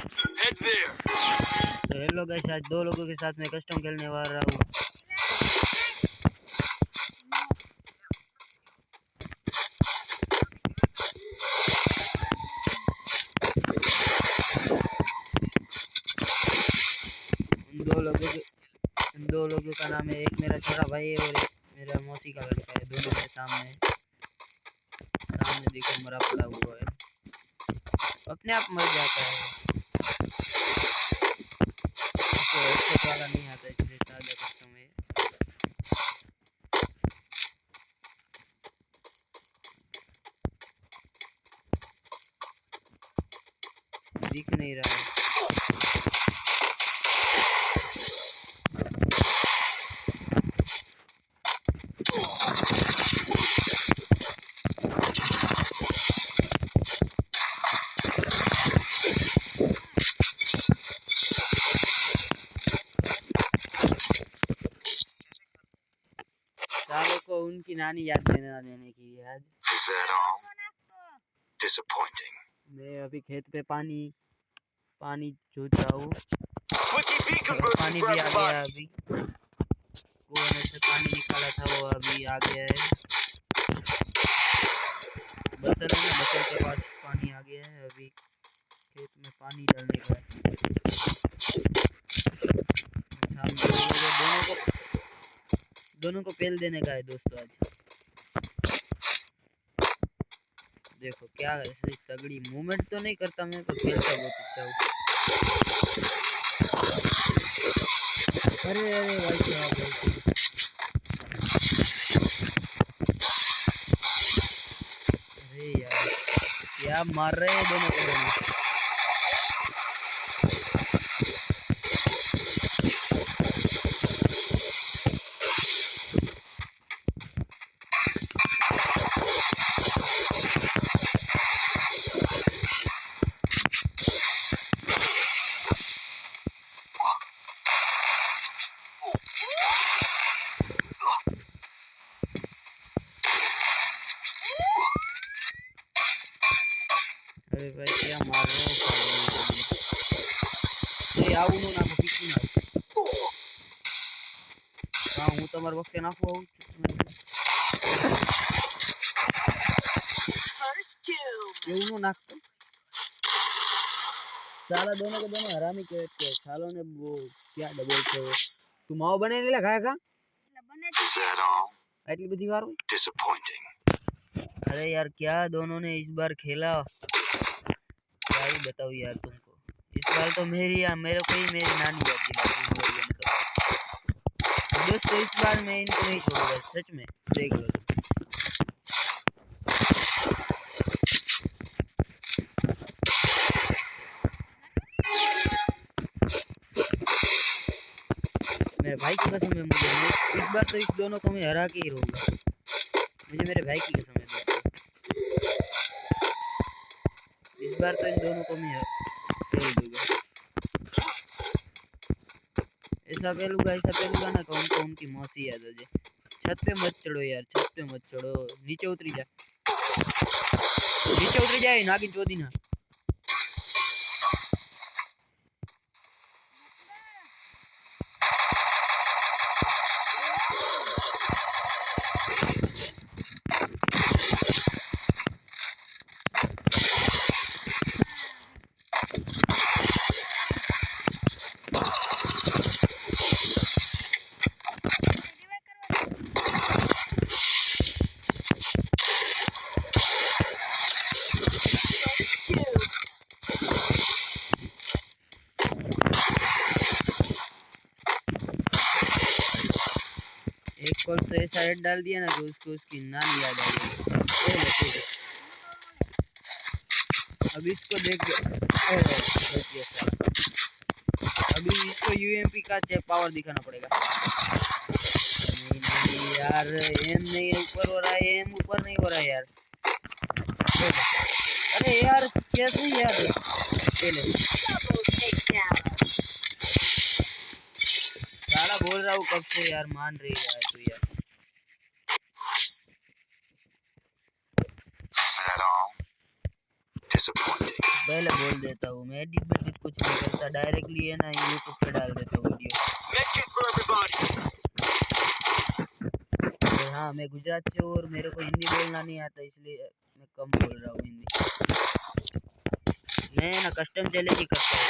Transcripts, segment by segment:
तो hello guys, आज दो लोगों के साथ मैं कस्टम खेलने वाला हूँ। उन दो लोगों का नाम है, एक मेरा छोटा भाई है और एक मेरा मौसी का लड़का है। दोनों मेरे सामने देखो मरा पड़ा हुआ है, अपने आप मर जाता है। इसको हेडशॉट वाला नहीं आता, इसलिए सादा कस्टम है। दिख नहीं रहा है। सालों को उनकी नानी याद देने की है आज। मैं अभी खेत पे पानी जोत रहा हूँ। पानी भी आ गया, अभी कुएं में से पानी निकाला था वो अभी आ गया है। बसल के पास पानी आ गया है, अभी खेत में पानी डालने का है। दोनों को पेल देने का है दोस्तों आज। देखो क्या ऐसी तगड़ी मूवमेंट तो नहीं करता मैं, पर खेलता बहुत अच्छा हूँ। अरे अरे भाई साहब, अरे यार क्या मार रहे हैं दोनों को दोनों। अरे भाई क्या मार रहे हैं साले। आવું નું નાખો, પીછું નાખો। हाँ હું તમારા વખતે નાખું આવું એવું નું નાખતો। साला दोनों के दोनों हरामी के सालों ने वो क्या डबल थे वो। तू माओ बने नहीं लगा का इतनी बड़ी बार। अरे यार क्या दोनों ने इस बार खेला, क्या ही बताऊं यार तुमको। इस बार तो मेरे को ही मेरी नानी याद दिला दी दोस्तों। इस बार मैं इनको नहीं छोड़ूंगा सच में, देख लो। मेरे भाई की कसम है, मुझे इस बार तो इस दोनों को मैं हरा के ही रहूंगा। मुझे मेरे भाई की कसम है दोस्तों, इस बार तो इन दोनों को मैं खेल दूंगा। ऐसा पेलूंगा ना कि उनको उनकी मौसी याद आ जाए। छत पे मत चढ़ो यार, छत पे मत चढ़ो, नीचे उतरी जाए नागिन चोदी ना। एक कॉल तो ऐसा हेड डाल दिया ना कि उसको उसकी नानी याद आ गई। अब इसको देख, अभी इसको यूएमपी का पावर दिखाना पड़ेगा। नहीं यार, एम नहीं ऊपर हो रहा है, एम ऊपर नहीं हो रहा है यार। अरे यार कैसे यार, साला बोल रहा हूँ कब से यार, मान रही है तू यार। पहले बोल देता हूँ, मैं एडिट वेडिट कुछ नहीं करता, डायरेक्टली है ना यूट्यूब पे डाल देता हूँ वीडियो। और हाँ, मैं गुजरात से हूँ और मेरे को हिंदी बोलना नहीं आता, इसलिए मैं कम बोल रहा हूँ हिंदी। मैं ना कस्टम चैलेंज ही करता हूँ,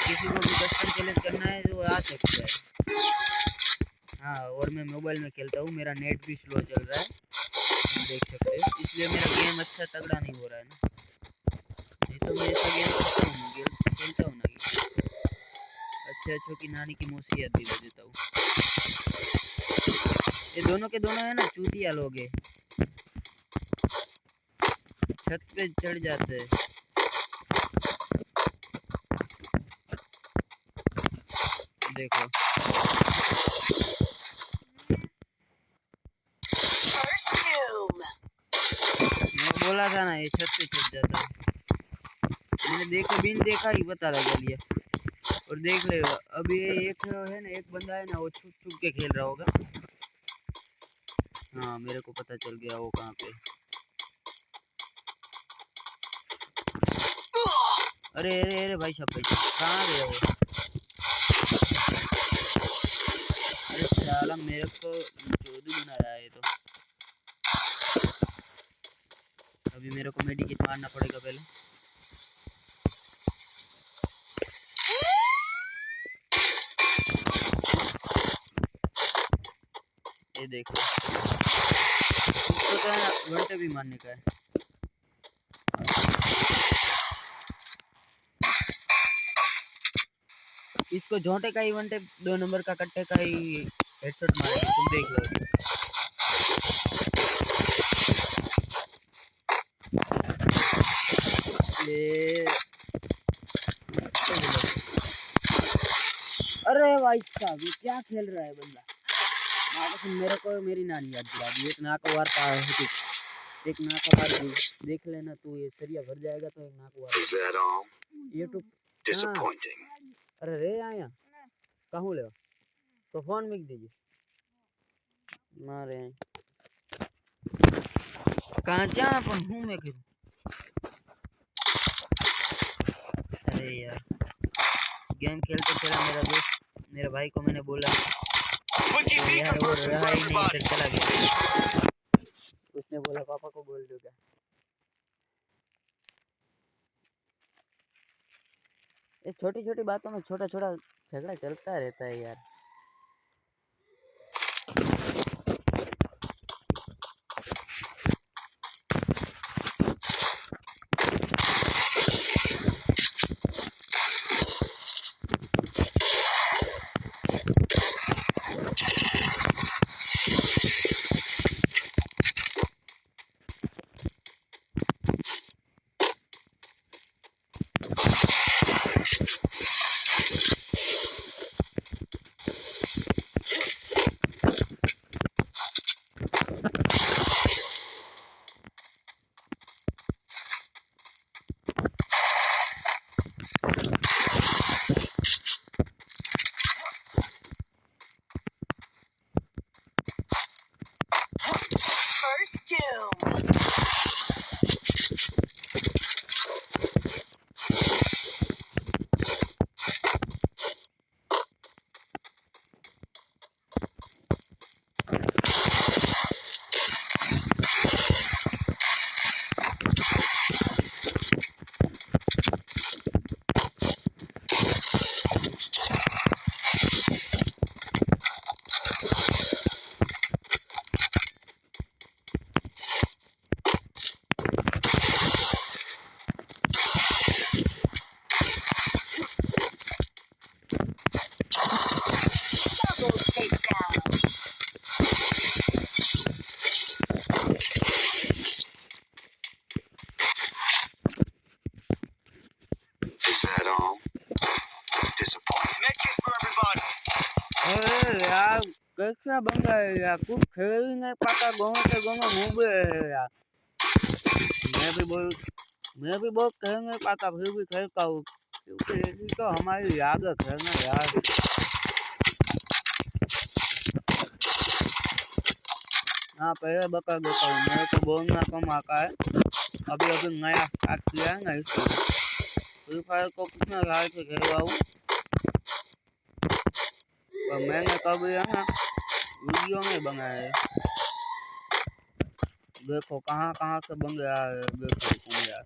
किसी को भी कस्टम चैलेंज करना है तो आ सकता है। हाँ, और मैं मोबाइल में खेलता हूँ, मेरा नेट भी स्लो चल रहा है, तुम देख सकते हो, इसलिए मेरा गेम अच्छा तगड़ा नहीं हो रहा है ना। नहीं तो मैं ऐसा गेम करता हूँ, मैं गेम खेलता हूँ ना, अच्छे अच्छों की नानी की मौसी याद दिला देता हूँ। ये दोनों के दोनों है ना चूतिया लोग है, छत पे चढ़ जाते हैं। देखो मैंने बोला था ना, ये छत पे चढ़ जाता है। मैंने देखा बिन देखा ही पता लगा लिया। और देख ले, अब ये एक है ना, एक बंदा है ना, वो छुप छुप के खेल रहा होगा। हाँ, मेरे को पता चल गया वो कहाँ पे। अरे अरे अरे भाई साहब, कहाँ गया वो? अरे साला मेरे को चोदू बना रहा है। तो अभी मेरे को मेडिकेट मारना पड़ेगा पहले। ये देखो, इसको तो है ना घंटे भी मारने का है। इसको झोंटे का ही वन टेप, 2 नंबर का कट्टे का ही हेडशॉट मारेगा, तुम देख लो। ये अरे भाई साहब, ये क्या खेल रहा है बंदा? मेरे को मेरी नानी याद दिला दी। एक नाक वारता है, एक नाक वार देख लेना तू, ये सरिया भर जाएगा तो एक नाक वार यूट्यूब। अरे रे आया कहूँ ले तो फोन मिक दीजिए मारे कहाँ जा पर हूँ मैं फिर। अरे यार, गेम खेलते खेला मेरा दोस्त, मेरे भाई को मैंने बोला तो यार वो रहा ही नहीं, फिर चला गया। उसने बोला पापा को बोल दूंगा। इस छोटी छोटी बातों में छोटा छोटा झगड़ा चलता रहता है यार। यार कैसा बंदा है यार, कुछ खेल ही नहीं पाता, गाँव के गाँव मुँबे है यार। मैं भी बहुत खेल नहीं पाता, फिर भी खेलता हूँ क्योंकि ऐसी तो हमारी आदत है ना यार। हाँ, पहले बता देता हूँ, मेरे को बोलना कम आता है, अभी अभी नया स्टार्ट किया है ना इसलिए। फ्री फायर को कितने साल से खेल रहा हूँ, पर मैंने कभी है ना वीडियो नहीं बनाया है। देखो कहाँ कहाँ से बंदे आ रहे हैं, देखो तुम यार।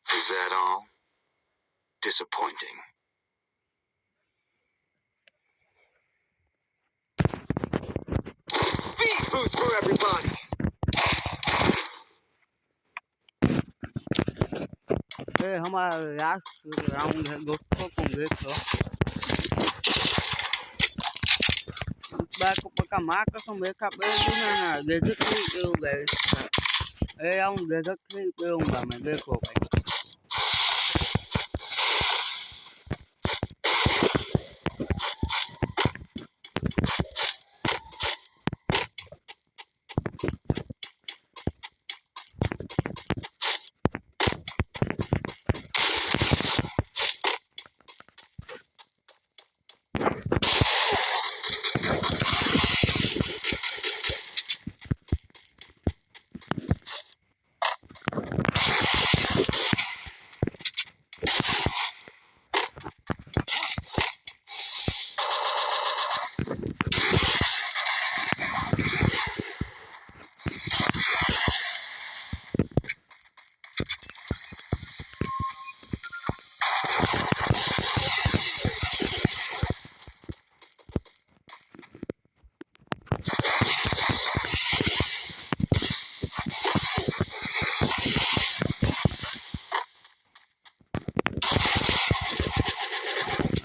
Is that all? Disappointing. Speed boost for everybody! ये हमारा लास्ट राउंड है दोस्तों, तुम देख लो। इस बार को पक्का माँ कसम देखा पेरूंगा ना, गैजेट ही पेरूंगा इसका। ये राउंड गैजेट ही पेरूंगा मैं, देखो भाई।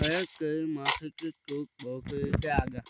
अरे कई माथे की चोट बहुत क्या आ गया।